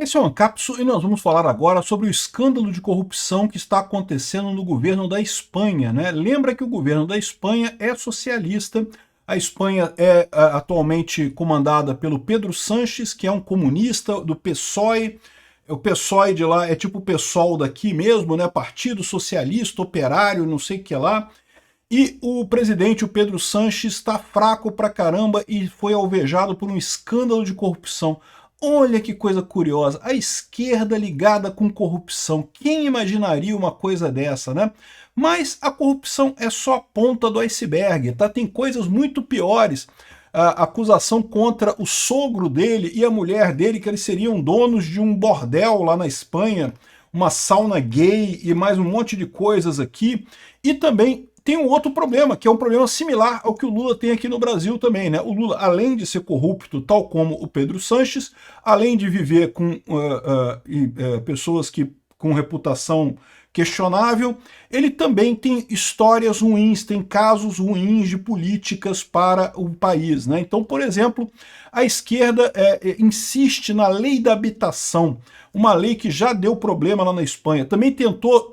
Esse é o Ancapsu e nós vamos falar agora sobre o escândalo de corrupção que está acontecendo no governo da Espanha, né? Lembra que o governo da Espanha é socialista, a Espanha é atualmente comandada pelo Pedro Sánchez, que é um comunista do PSOE. O PSOE de lá é tipo o PSOL daqui mesmo, né? Partido Socialista Operário, não sei o que lá. E o presidente, o Pedro Sánchez, está fraco pra caramba e foi alvejado por um escândalo de corrupção. Olha que coisa curiosa, a esquerda ligada com corrupção. Quem imaginaria uma coisa dessa, né? Mas a corrupção é só a ponta do iceberg, tá? Tem coisas muito piores. A acusação contra o sogro dele e a mulher dele, que eles seriam donos de um bordel lá na Espanha, uma sauna gay e mais um monte de coisas aqui. E também tem um outro problema, que é um problema similar ao que o Lula tem aqui no Brasil também, né? O Lula, além de ser corrupto, tal como o Pedro Sánchez, além de viver com pessoas com reputação questionável, ele também tem histórias ruins, tem casos ruins de políticas para o país, né? Então, por exemplo, a esquerda insiste na lei da habitação, uma lei que já deu problema lá na Espanha. Também tentou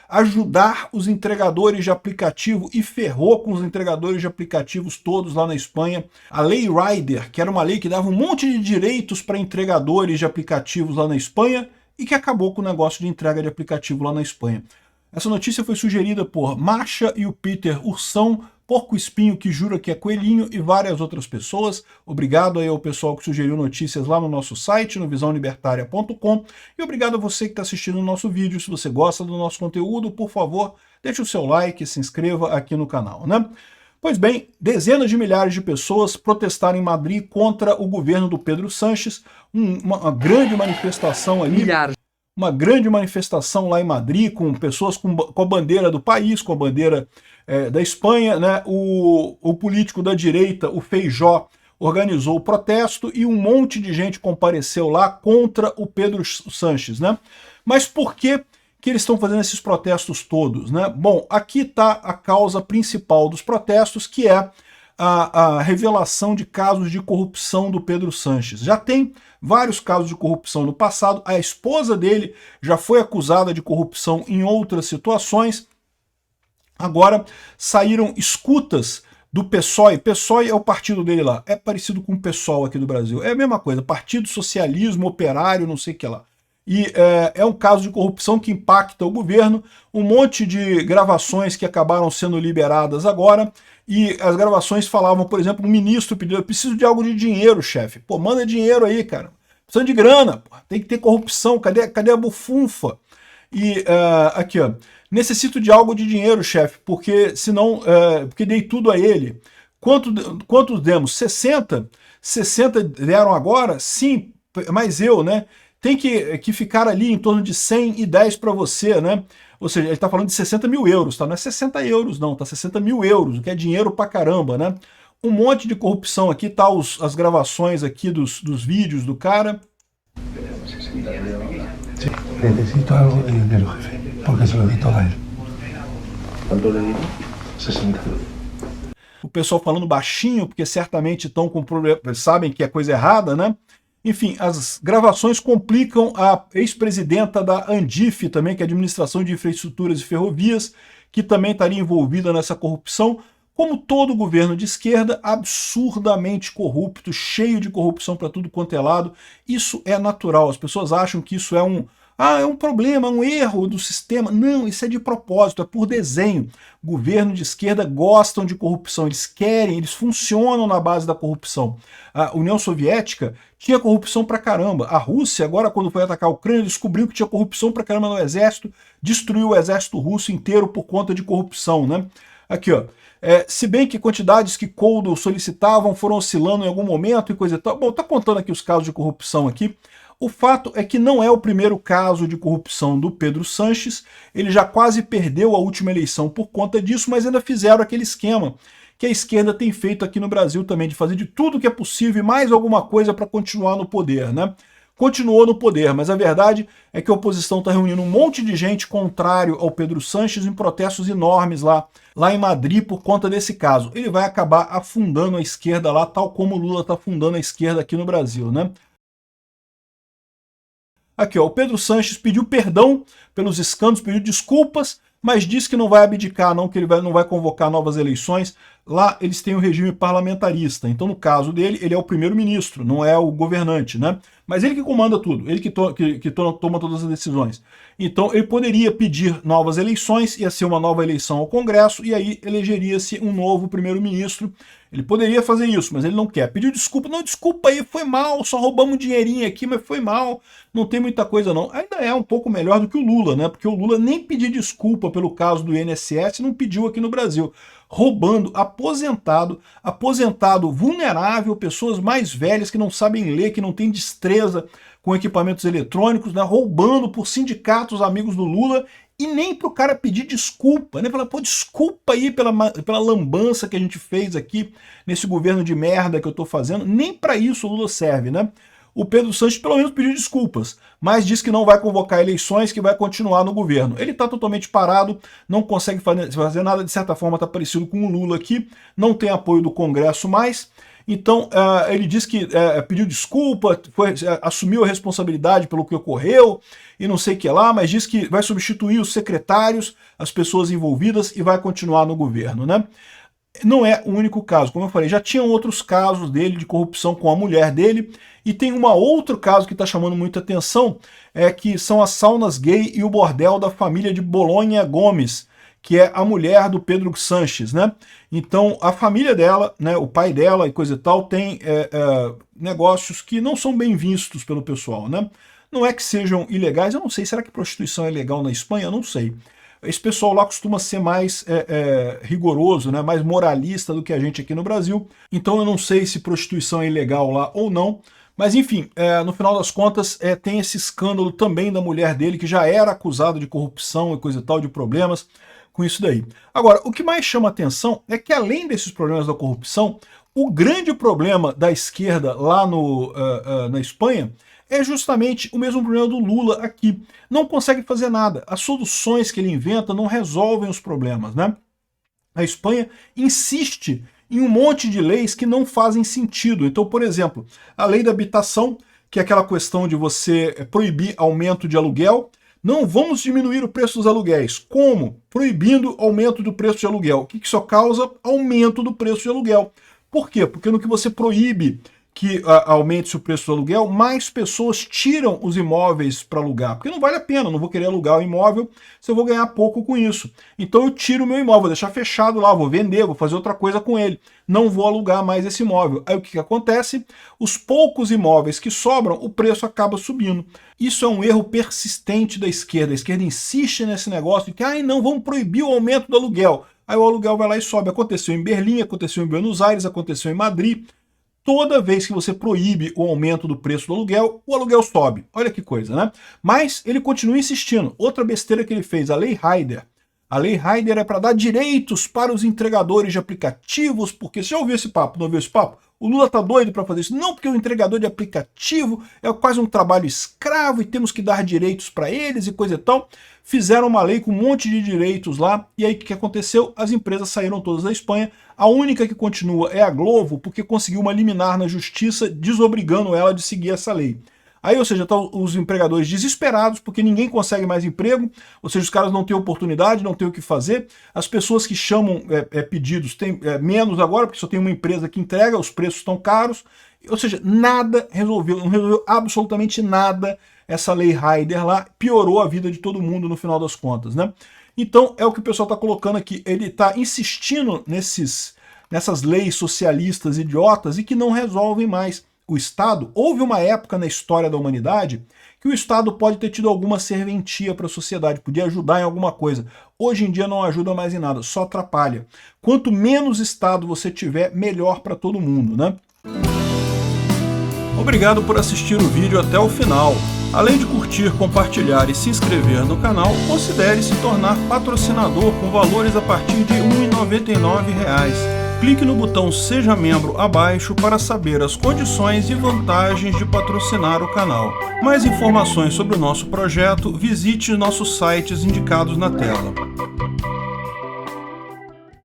ajudar os entregadores de aplicativo e ferrou com os entregadores de aplicativos todos lá na Espanha. A Lei Rider, que era uma lei que dava um monte de direitos para entregadores de aplicativos lá na Espanha, e que acabou com o negócio de entrega de aplicativo lá na Espanha. Essa notícia foi sugerida por Masha e o Peter Ursão, Porco Espinho que jura que é coelhinho e várias outras pessoas. Obrigado aí ao pessoal que sugeriu notícias lá no nosso site, no visãolibertaria.com, e obrigado a você que está assistindo o nosso vídeo. Se você gosta do nosso conteúdo, por favor, deixe o seu like e se inscreva aqui no canal, né? Pois bem, dezenas de milhares de pessoas protestaram em Madrid contra o governo do Pedro Sánchez, uma grande manifestação ali, uma grande manifestação lá em Madrid, com pessoas com a bandeira do país, com a bandeira da Espanha, né? O político da direita, o Feijó, organizou o protesto e um monte de gente compareceu lá contra o Pedro Sánchez, né? Mas por que eles estão fazendo esses protestos todos, né? Bom, aqui está a causa principal dos protestos, que é a revelação de casos de corrupção do Pedro Sánchez. Já tem vários casos de corrupção no passado, a esposa dele já foi acusada de corrupção em outras situações. Agora saíram escutas do PSOE. PSOE é o partido dele lá, é parecido com o PSOL aqui do Brasil, é a mesma coisa, Partido Socialismo Operário, não sei o que lá. E é um caso de corrupção que impacta o governo, um monte de gravações que acabaram sendo liberadas agora, e as gravações falavam, por exemplo, um ministro pediu: eu preciso de algo de dinheiro, chefe. Pô, manda dinheiro aí, cara. Precisando de grana, pô. Tem que ter corrupção, cadê a bufunfa? E aqui, ó, necessito de algo de dinheiro, chefe, porque senão, porque dei tudo a ele. Quantos demos? 60? 60 deram agora? Sim, mas eu, né? Tem que ficar ali em torno de 100 e 10 para você, né? Ou seja, ele está falando de 60 mil euros, tá? Não é 60 euros não, tá 60 mil euros, o que é dinheiro pra caramba, né? Um monte de corrupção aqui, tá as gravações aqui dos vídeos do cara. Necesito algo de dinero, jefe, porque se lo di todo a él. ¿Cuánto le di? 60. O pessoal falando baixinho, porque certamente estão com problema, sabem que é coisa errada, né? Enfim, as gravações complicam a ex-presidenta da ANDIF também, que é a Administração de Infraestruturas e Ferrovias, que também estaria envolvida nessa corrupção, como todo governo de esquerda, absurdamente corrupto, cheio de corrupção para tudo quanto é lado. Isso é natural, as pessoas acham que isso é um problema, um erro do sistema. Não, isso é de propósito, é por desenho. Governo de esquerda gostam de corrupção, eles funcionam na base da corrupção. A União Soviética tinha corrupção pra caramba. A Rússia, agora quando foi atacar a Ucrânia, descobriu que tinha corrupção pra caramba no exército, destruiu o exército russo inteiro por conta de corrupção, né? Aqui, ó. Se bem que quantidades que Koldo solicitavam foram oscilando em algum momento e coisa e tal. Bom, tá contando aqui os casos de corrupção aqui. O fato é que não é o primeiro caso de corrupção do Pedro Sánchez, ele já quase perdeu a última eleição por conta disso, mas ainda fizeram aquele esquema que a esquerda tem feito aqui no Brasil também, de fazer de tudo que é possível e mais alguma coisa para continuar no poder, né? Continuou no poder, mas a verdade é que a oposição está reunindo um monte de gente contrário ao Pedro Sánchez em protestos enormes lá em Madrid por conta desse caso. Ele vai acabar afundando a esquerda lá, tal como o Lula está afundando a esquerda aqui no Brasil, né? Aqui, ó, o Pedro Sánchez pediu perdão pelos escândalos, pediu desculpas, mas disse que não vai abdicar, não, que ele não vai convocar novas eleições. Lá eles têm um regime parlamentarista, então no caso dele, ele é o primeiro-ministro, não é o governante, né? Mas ele que comanda tudo, ele que toma todas as decisões. Então ele poderia pedir novas eleições, ia ser uma nova eleição ao Congresso, e aí elegeria-se um novo primeiro-ministro. Ele poderia fazer isso, mas ele não quer. Pediu desculpa, não, desculpa aí, foi mal, só roubamos um dinheirinho aqui, mas foi mal, não tem muita coisa não. Ainda é um pouco melhor do que o Lula, né? Porque o Lula nem pediu desculpa pelo caso do INSS, não pediu aqui no Brasil. Roubando aposentado vulnerável, pessoas mais velhas que não sabem ler, que não têm destreza com equipamentos eletrônicos, né? Roubando por sindicatos amigos do Lula, e nem para o cara pedir desculpa, né? Falar, pô, desculpa aí pela lambança que a gente fez aqui nesse governo de merda que eu tô fazendo, nem para isso o Lula serve, né? O Pedro Sánchez pelo menos pediu desculpas, mas diz que não vai convocar eleições, que vai continuar no governo. Ele está totalmente parado, não consegue fazer nada, de certa forma está parecido com o Lula aqui, não tem apoio do Congresso mais. Então ele diz que pediu desculpa, assumiu a responsabilidade pelo que ocorreu e não sei o que lá, mas diz que vai substituir os secretários, as pessoas envolvidas e vai continuar no governo, né? Não é o único caso, como eu falei, já tinham outros casos dele de corrupção com a mulher dele, e tem um outro caso que está chamando muita atenção, que são as saunas gay e o bordel da família de Bolonha Gomes, que é a mulher do Pedro Sánchez, né? Então, a família dela, né, o pai dela e coisa e tal, tem negócios que não são bem vistos pelo pessoal, né? Não é que sejam ilegais, eu não sei, será que prostituição é legal na Espanha? Eu não sei. Esse pessoal lá costuma ser mais rigoroso, né, mais moralista do que a gente aqui no Brasil. Então eu não sei se prostituição é ilegal lá ou não. Mas enfim, no final das contas tem esse escândalo também da mulher dele, que já era acusada de corrupção e coisa e tal, de problemas com isso daí. Agora, o que mais chama atenção é que além desses problemas da corrupção, o grande problema da esquerda lá na Espanha é justamente o mesmo problema do Lula aqui. Não consegue fazer nada. As soluções que ele inventa não resolvem os problemas, né? A Espanha insiste em um monte de leis que não fazem sentido. Então, por exemplo, a lei da habitação, que é aquela questão de você proibir aumento de aluguel. Não vamos diminuir o preço dos aluguéis. Como? Proibindo aumento do preço de aluguel. O que isso causa? Aumento do preço de aluguel. Por quê? Porque no que você proíbe que aumente o preço do aluguel, mais pessoas tiram os imóveis para alugar. Porque não vale a pena, não vou querer alugar o imóvel se eu vou ganhar pouco com isso. Então eu tiro o meu imóvel, vou deixar fechado lá, vou vender, vou fazer outra coisa com ele. Não vou alugar mais esse imóvel. Aí o que acontece? Os poucos imóveis que sobram, o preço acaba subindo. Isso é um erro persistente da esquerda. A esquerda insiste nesse negócio de que não, vamos proibir o aumento do aluguel. Aí o aluguel vai lá e sobe. Aconteceu em Berlim, aconteceu em Buenos Aires, aconteceu em Madrid. Toda vez que você proíbe o aumento do preço do aluguel, o aluguel sobe. Olha que coisa, né? Mas ele continua insistindo. Outra besteira que ele fez, a Lei Rider. A Lei Rider é para dar direitos para os entregadores de aplicativos, porque você já ouviu esse papo, não ouviu esse papo? O Lula tá doido para fazer isso. Não, porque o entregador de aplicativo é quase um trabalho escravo e temos que dar direitos para eles e coisa e tal. Fizeram uma lei com um monte de direitos lá, e aí o que aconteceu? As empresas saíram todas da Espanha. A única que continua é a Glovo, porque conseguiu uma liminar na justiça desobrigando ela de seguir essa lei. Aí, ou seja, estão os empregadores desesperados porque ninguém consegue mais emprego, ou seja, os caras não têm oportunidade, não têm o que fazer. As pessoas que chamam pedidos têm menos agora, porque só tem uma empresa que entrega, os preços estão caros. Ou seja, nada resolveu, não resolveu absolutamente nada essa Lei Rider lá, piorou a vida de todo mundo no final das contas, né? Então é o que o pessoal está colocando aqui, ele está insistindo nessas leis socialistas idiotas e que não resolvem mais. O Estado, houve uma época na história da humanidade que o Estado pode ter tido alguma serventia para a sociedade, podia ajudar em alguma coisa. Hoje em dia não ajuda mais em nada, só atrapalha. Quanto menos Estado você tiver, melhor para todo mundo, né? Obrigado por assistir o vídeo até o final. Além de curtir, compartilhar e se inscrever no canal, considere se tornar patrocinador com valores a partir de R$ 1,99. Clique no botão Seja Membro abaixo para saber as condições e vantagens de patrocinar o canal. Mais informações sobre o nosso projeto, visite nossos sites indicados na tela.